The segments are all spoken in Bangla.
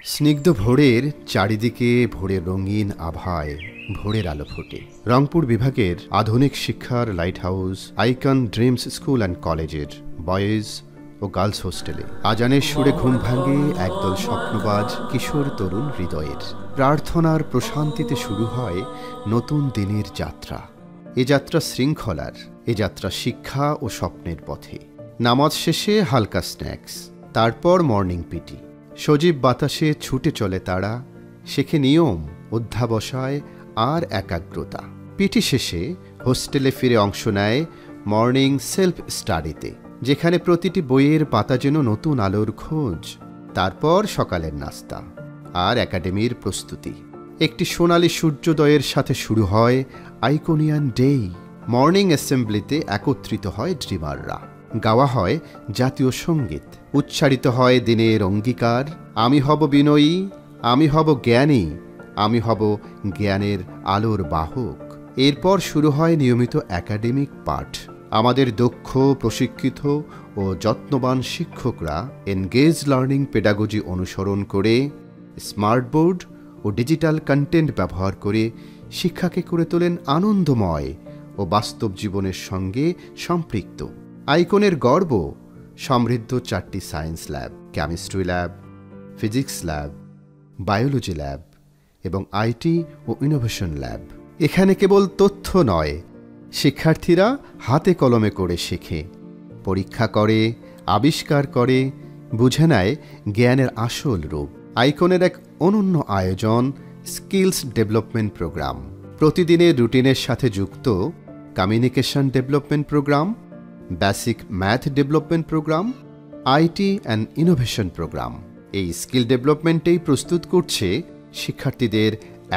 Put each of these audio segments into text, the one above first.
স্নিগ্ধ ভোরের চারিদিকে ভোরের রঙিন আভায় ভোরের আলো ফোটে। রংপুর বিভাগের আধুনিক শিক্ষার light house icon dreams school and কলেজের বয়েজ ও গার্লস হোস্টেলে আজানের সুরে ঘুম ভাঙে একদল স্বপ্নবাজ কিশোর তরুণ হৃদয়ের। প্রার্থনার প্রশান্তিতে শুরু হয় নতুন দিনের যাত্রা। এ যাত্রা শৃঙ্খলার, এ যাত্রা শিক্ষা ও স্বপ্নের পথে। নামাজ শেষে হালকা স্ন্যাক্স, তারপর মর্নিং পিটি। সজীব বাতাসে ছুটে চলে তারা, শেখে নিয়ম, অধ্যাবসায় আর একাগ্রতা। পিটি শেষে হোস্টেলে ফিরে অংশ নেয় মর্নিং সেলফ স্টাডিতে, যেখানে প্রতিটি বইয়ের পাতা যেন নতুন আলোর খোঁজ। তারপর সকালের নাস্তা আর একাডেমির প্রস্তুতি। একটি সোনালি সূর্যোদয়ের সাথে শুরু হয় আইকনিয়ান ডে। মর্নিং অ্যাসেম্বলিতে একত্রিত হয় ড্রিমাররা, গাওয়া হয় জাতীয় সঙ্গীত, উচ্চারিত হয় দিনের অঙ্গীকার, আমি হব বিনয়ী, আমি হব জ্ঞানী, আমি হব জ্ঞানের আলোর বাহক। এরপর শুরু হয় নিয়মিত একাডেমিক পাঠ। আমাদের দক্ষ, প্রশিক্ষিত ও যত্নবান শিক্ষকরা এনগেজ লার্নিং পেডাগজি অনুসরণ করে স্মার্ট বোর্ড ও ডিজিটাল কন্টেন্ট ব্যবহার করে শিক্ষাকে করে তোলেন আনন্দময় ও বাস্তব জীবনের সঙ্গে সম্পৃক্ত। আইকনের গর্ব সমৃদ্ধ 4টি science lab, chemistry lab, physics lab, biology lab এবং আইটি ও ইনোভেশন ল্যাব। এখানে কেবল তথ্য নয়, শিক্ষার্থীরা হাতে কলমে করে শেখে, পরীক্ষা করে, আবিষ্কার করে, বুঝে নেয় জ্ঞানের আসল রূপ। আইকনের এক অনন্য আয়োজন স্কিলস ডেভেলপমেন্ট প্রোগ্রাম। প্রতিদিনের রুটিনের সাথে যুক্ত communication development program, basic math development program, IT and innovation program. এই স্কিল ডেভেলপমেন্টেই প্রস্তুত করছে শিক্ষার্থীদের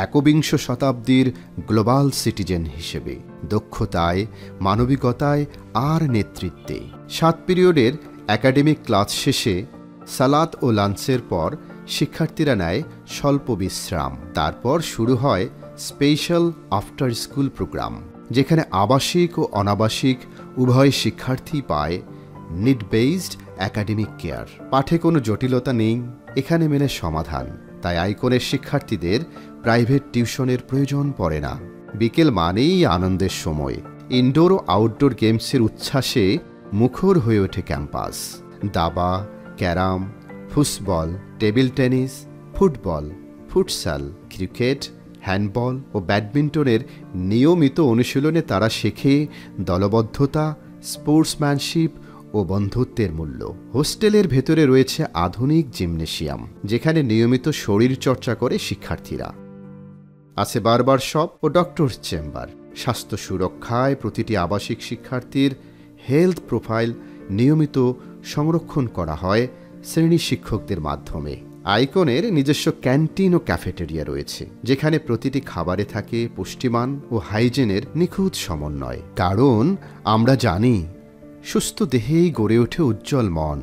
একবিংশ শতাব্দীর গ্লোবাল সিটিজেন হিসেবে, দক্ষতায়, মানবিকতায় আর নেতৃত্বে। 7 পিরিয়ডের একাডেমিক ক্লাস শেষে সালাত ও লাঞ্চের পর শিক্ষার্থীরা নেয় স্বল্প বিশ্রাম। তারপর শুরু হয় স্পেশাল আফটার স্কুল প্রোগ্রাম, যেখানে আবাসিক ও অনাবাসিক উভয় শিক্ষার্থী পায় নিড বেসড একাডেমিক কেয়ার। পাঠে কোনো জটিলতা নেই, এখানে মেলে সমাধান। তাই আইকনের শিক্ষার্থীদের প্রাইভেট টিউশনের প্রয়োজন পড়ে না। বিকেল মানেই আনন্দের সময়। ইনডোর ও আউটডোর গেমসের উচ্ছ্বাসে মুখর হয়ে ওঠে ক্যাম্পাস। দাবা, carrom, football, table tennis, football, futsal, cricket, handball ও ব্যাডমিন্টনের নিয়মিত অনুশীলনে তারা শেখে দলবদ্ধতা, স্পোর্টসম্যানশিপ ও বন্ধুত্বের মূল্য। হোস্টেলের ভেতরে রয়েছে আধুনিক জিমনেশিয়াম, যেখানে নিয়মিত শরীর চর্চা করে শিক্ষার্থীরা। আছে বারবার শপ ও ডক্টরস চেম্বার। স্বাস্থ্য সুরক্ষায় প্রতিটি আবাসিক শিক্ষার্থীর হেলথ প্রোফাইল নিয়মিত সংরক্ষণ করা হয় শ্রেণী শিক্ষকদের মাধ্যমে। আইকনের নিজস্ব ক্যান্টিন ও ক্যাফেটেরিয়া রয়েছে, যেখানে প্রতিটি খাবারে থাকে পুষ্টিমান ও হাইজেনের নিখুঁত সমন্বয়। কারণ আমরা জানি, সুস্থ দেহেই গড়ে ওঠে উজ্জ্বল মন।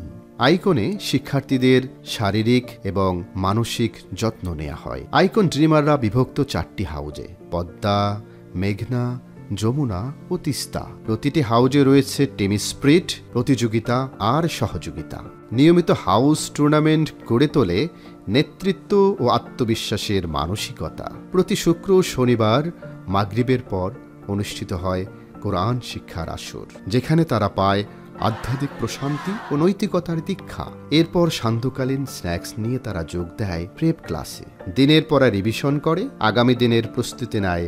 আইকনে শিক্ষার্থীদের শারীরিক এবং মানসিক যত্ন নেওয়া হয়। আইকন ড্রিমাররা বিভক্ত 4টি হাউজে, পদ্মা, মেঘনা, যমুনা ও তিস্তা। প্রতিটি হাউজে রয়েছে টিম স্পিরিট, প্রতিযোগিতা আর সহযোগিতা। নিয়মিত হাউস টুর্নামেন্ট গড়ে তোলে নেতৃত্ব ও আত্মবিশ্বাসের মানসিকতা। প্রতি শুক্র ও শনিবার মাগরিবের পর অনুষ্ঠিত হয় কোরআন শিক্ষার আসর, যেখানে তারা পায় আধ্যাত্মিক প্রশান্তি ও নৈতিকতার দীক্ষা। এরপর সান্ধ্যকালীন স্ন্যাক্স নিয়ে তারা যোগ দেয় প্রেপ ক্লাসে। দিনের পর রিভিশন করে, আগামী দিনের প্রস্তুতি নেয়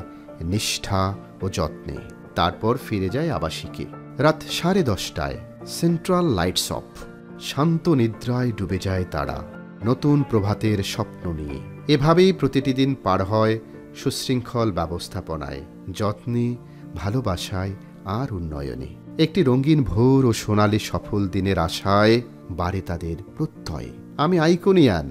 নিষ্ঠা ও যত্নে। তারপর ফিরে যায় আবাসিকে। রাত 10:30টায় সেন্ট্রাল লাইটস অফ। শান্ত নিদ্রায় ডুবে যায় তারা, নতুন প্রভাতের স্বপ্ন নিয়ে। এভাবেই প্রতিটি দিন পার হয় সুশৃঙ্খল ব্যবস্থাপনায়, যত্নে, ভালোবাসায় আর উন্নয়নে। একটি রঙিন ভোর ও সোনালি সফল দিনের আশায় বাড়ে তাদের প্রত্যয়। আমি আইকনিয়ান,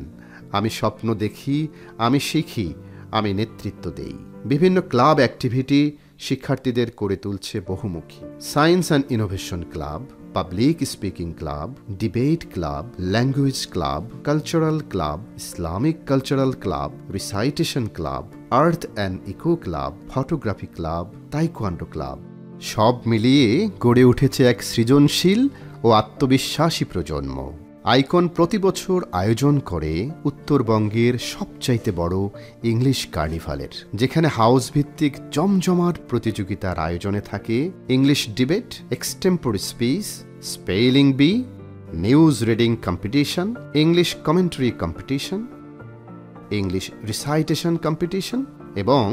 আমি স্বপ্ন দেখি, আমি শিখি, আমি নেতৃত্ব দেই। বিভিন্ন ক্লাব অ্যাক্টিভিটি শিক্ষার্থীদের করে তুলছে বহুমুখী। Science and innovation club, public speaking club, debate club, language club, cultural club, Islamic cultural club, recitation club, earth and eco club, photography club, taekwondo club. সব মিলিয়ে গড়ে উঠেছে এক সৃজনশীল ও আত্মবিশ্বাসী প্রজন্ম। আইকন প্রতি বছর আয়োজন করে উত্তরবঙ্গের সবচাইতে বড় ইংলিশ কার্নিভালের, যেখানে হাউস ভিত্তিক জমজমাট প্রতিযোগিতার আয়োজনে থাকে English debate, extempore speech, spelling bee, news reading competition, English commentary competition, English recitation competition এবং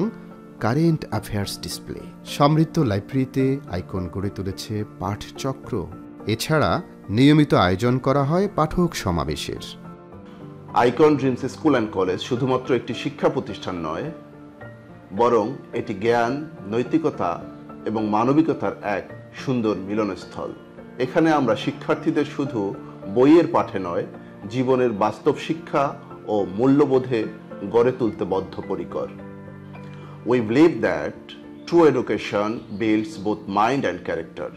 কারেন্ট অ্যাফেয়ার্স ডিসপ্লে। সমৃদ্ধ লাইব্রেরিতে আইকন গড়ে তুলেছে পাঠচক্র। এছাড়া নিয়মিত আয়োজন করা হয় পাঠক সমাবেশের। Icon dreams school and college শুধুমাত্র একটি শিক্ষা প্রতিষ্ঠান নয়, বরং এটি জ্ঞান, নৈতিকতা এবং মানবিকতার এক সুন্দর মিলনস্থল। এখানে আমরা শিক্ষার্থীদের শুধু বইয়ের পাঠে নয়, জীবনের বাস্তব শিক্ষা ও মূল্যবোধে গড়ে তুলতে বদ্ধপরিকর। We believe that true education builds both mind and character.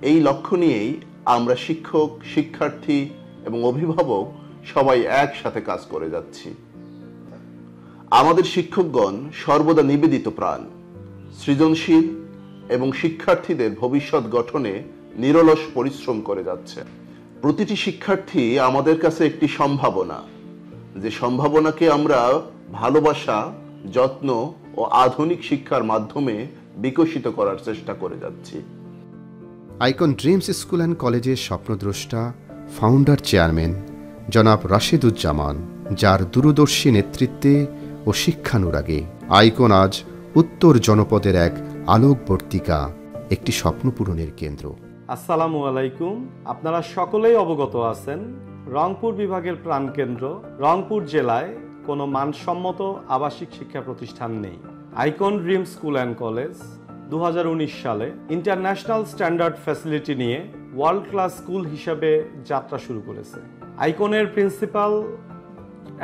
এই লক্ষ্য নিয়েই আমরা শিক্ষক, শিক্ষার্থী এবং অভিভাবক সবাই একসাথে কাজ করে যাচ্ছি। আমাদের শিক্ষকগণ সর্বদা নিবেদিত প্রাণ, সৃজনশীল এবং শিক্ষার্থীদের ভবিষ্যৎ গঠনে নিরলস পরিশ্রম করে যাচ্ছে। প্রতিটি শিক্ষার্থী আমাদের কাছে একটি সম্ভাবনা, যে সম্ভাবনাকে আমরা ভালোবাসা, যত্ন ও আধুনিক শিক্ষার মাধ্যমে বিকশিত করার চেষ্টা করে যাচ্ছি। আইকন ড্রিমস স্কুল অ্যান্ড কলেজের স্বপ্নদ্রষ্টা ফাউন্ডার চেয়ারম্যান জনাব রাশেদুজ্জামান, যার দূরদর্শী নেতৃত্বে ও শিক্ষানুরাগে আইকন আজ উত্তর জনপদের এক আলোকবর্তিকা, একটি স্বপ্ন পূরণের কেন্দ্র। আসসালামু আলাইকুম। আপনারা সকলেই অবগত আছেন, রংপুর বিভাগের প্রাণকেন্দ্র রংপুর জেলায় কোনো মানসম্মত আবাসিক শিক্ষা প্রতিষ্ঠান নেই। Icon dream school and college 2019 সালে ইন্টারন্যাশনাল স্ট্যান্ডার্ড ফ্যাসিলিটি নিয়ে ওয়ার্ল্ড ক্লাস স্কুল হিসাবে যাত্রা শুরু করেছে। আইকনের প্রিন্সিপাল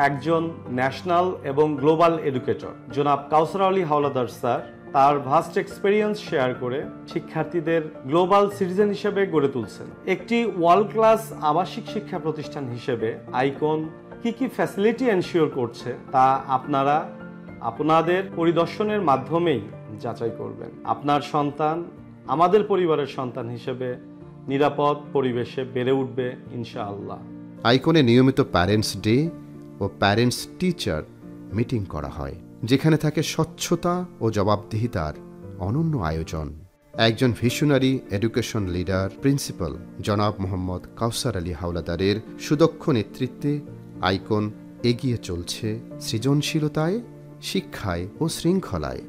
একজন ন্যাশনাল এবং গ্লোবাল এডুকেটর জনাব কাউসার আলী হাওলাদার স্যার। তার ভাস্ট এক্সপেরিয়েন্স শেয়ার করে শিক্ষার্থীদের গ্লোবাল সিটিজেন হিসেবে গড়ে তুলছেন। একটি ওয়ার্ল্ড ক্লাস আবাসিক শিক্ষা প্রতিষ্ঠান হিসেবে আইকন কি কি ফ্যাসিলিটি এনশিওর করছে তা আপনারা আপনাদের পরিদর্শনের মাধ্যমেই যাচাই করবেন। আপনার সন্তান আমাদের পরিবারের সন্তান হিসেবে নিরাপদ পরিবেশে বেড়ে উঠবে ইনশাআল্লাহ। আইকনে নিয়মিত প্যারেন্টস ডে ও প্যারেন্টস টিচার মিটিং করা হয়, যেখানে থাকে স্বচ্ছতা ও জবাবদিহিতার অনন্য আয়োজন। একজন ভিশনারি এডুকেশন লিডার প্রিন্সিপাল জনাব মোহাম্মদ কাউসার আলী হাওলাদারের সুদক্ষ নেতৃত্বে আইকন এগিয়ে চলছে সৃজনশীলতায়, শিক্ষায় ও শৃঙ্খলায়।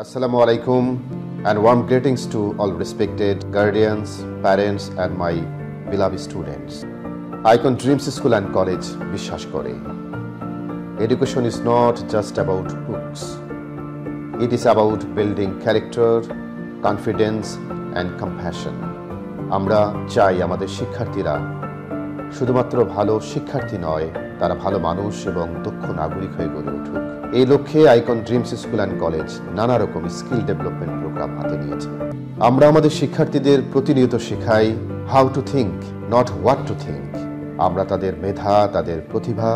Assalamu alaikum and warm greetings to all respected guardians, parents and my beloved students. Icon Dreams School and College বিশ্বাস করে education is not just about books. It is about building character, confidence and compassion. আমরা চাই আমাদের শিক্ষার্থীরা শুধুমাত্র ভালো শিক্ষার্থী নয়, তারা ভালো মানুষ এবং দক্ষ নাগরিক হয়ে গড়ে উঠুক। এই লক্ষ্যে icon dreams school and college নানা রকম স্কিল ডেভেলপমেন্ট প্রোগ্রাম হাতে নিয়েছে। আমরা আমাদের শিক্ষার্থীদের প্রতিনিয়ত শেখাই how to think, not what to think. আমরা তাদের মেধা, তাদের প্রতিভা,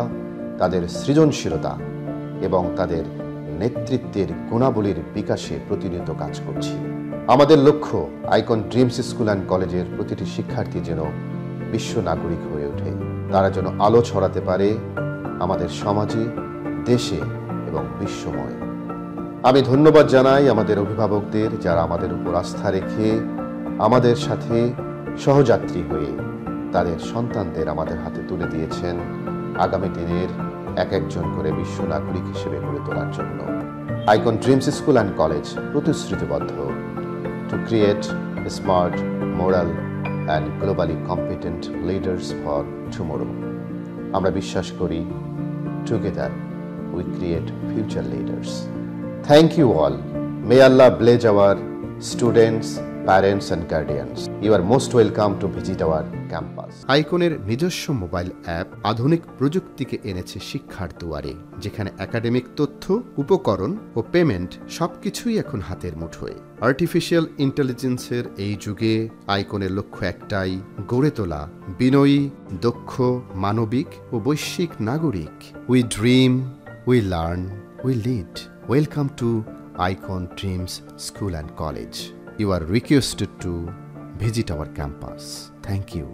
তাদের সৃজনশীলতা এবং তাদের নেতৃত্বের গুণাবলীর বিকাশে প্রতিনিয়ত কাজ করছি। আমাদের লক্ষ্য আইকন ড্রিমস স্কুল অ্যান্ড কলেজের প্রতিটি শিক্ষার্থী যেন বিশ্ব নাগরিক হয়ে ওঠে, তারা যেন আলো ছড়াতে পারে আমাদের সমাজে, দেশে এবং বিশ্বময়। আমি ধন্যবাদ জানাই আমাদের অভিভাবকদের, যারা আমাদের উপর আস্থা রেখে আমাদের সাথে সহযাত্রী হয়ে তাদের সন্তানদের আমাদের হাতে তুলে দিয়েছেন আগামী দিনের এক একজন করে বিশ্ব নাগরিক হিসেবে গড়ে তোলার জন্য। Icon dreams school and college প্রতিশ্রুতিবদ্ধ to create smart, moral and globally competent leaders for tomorrow. আমরা বিশ্বাস করি together we create future leaders. Thank you all. May Allah bless our students, parents and guardians. You are most welcome to visit our campus. আইকনের নিজস্ব মোবাইল অ্যাপ আধুনিক প্রযুক্তিকে এনেছে শিক্ষার দুয়ারে, যেখানে একাডেমিক তথ্য, উপকরণ ও পেমেন্ট সবকিছুই এখন হাতের মুঠোয়। আর্টিফিশিয়াল ইন্টেলিজেন্সের এই যুগে আইকনের লক্ষ্য একটাই, গড়ে তোলা বিনয়ী, দক্ষ, মানবিক ও বৈশ্বিক নাগরিক। We dream, we learn, we lead. Welcome to icon dreams school and college. You are requested to visit our campus. Thank you.